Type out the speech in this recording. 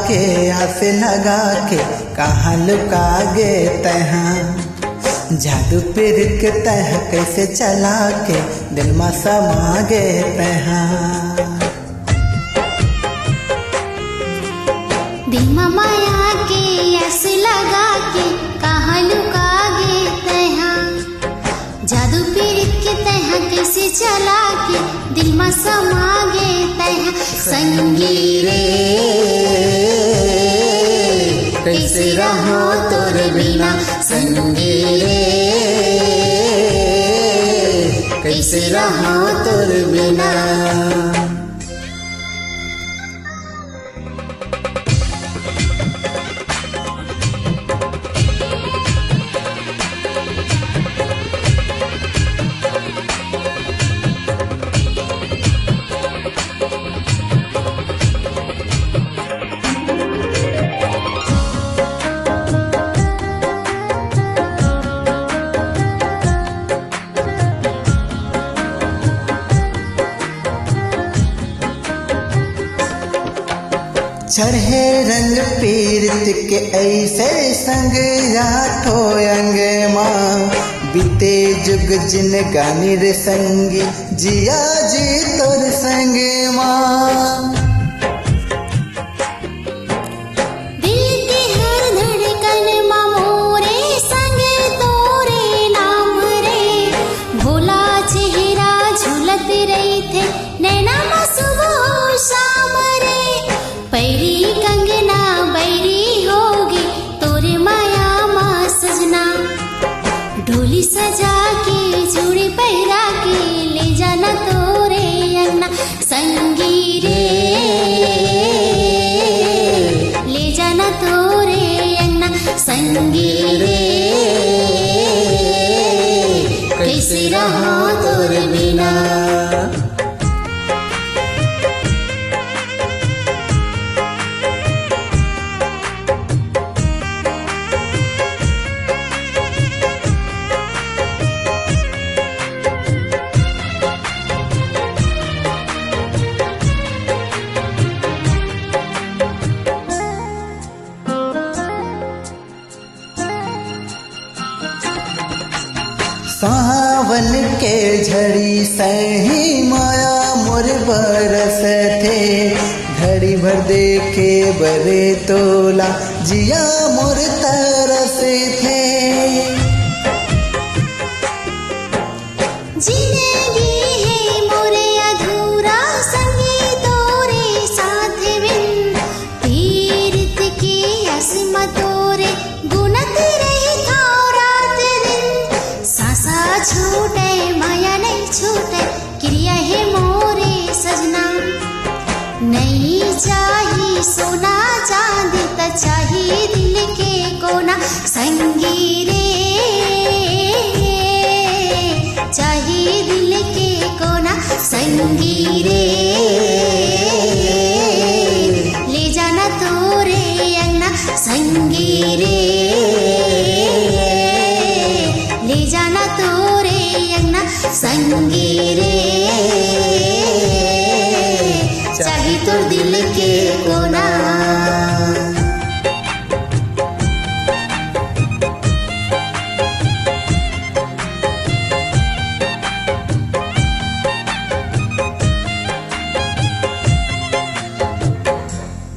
के आस लगा के कहाँ लुका गे तहाँ। जादू पीर के तह कैसे चला के दिल में समा गे तहाँ। दिल में माया के आस लगा के कहाँ लुका गे तहाँ। जादू पीर के तह कैसे चला के दिल में समा गे तहाँ। संगी रे कैसे रहो तोर बिना, संगी रे कैसे रहो तोर बिना। चढ़े रंग पीरत के ऐसे संग राठो अंग माँ। बीते जुग जिन गानी रे संगी जिया जी तोर संग माँ। पैरी कंगना बैरी होगी तोरे माया माँ सजना। ढोली सजा के चूड़ी पहरा के ले जाना तोरे अंगना। संगी रे ले जाना तोरे अंगना। संगी रे कैसे रहो तोरे बिना। सावन के झड़ी सही माया मोर बरस थे। घड़ी भर देखे बरे तोला जिया मोर तरस थे। जिंदगी है मोरे अधूरा संगी तोरे साथ बिन। तीर्थ की असमा तोरे गुनत रही था रात दिन। सासा छूटे माया नहीं छूटे क्रिया है मोरे सजना। नहीं चाहिए सोना चांदी त चाहिए दिल के कोना। संगी रे चाहिए दिल के कोना। संगी रे ले जाना तोरे अंगना। संगी रे ले जाना तोरे अंगना। संगी रे चाहिए तो दिल के कोना।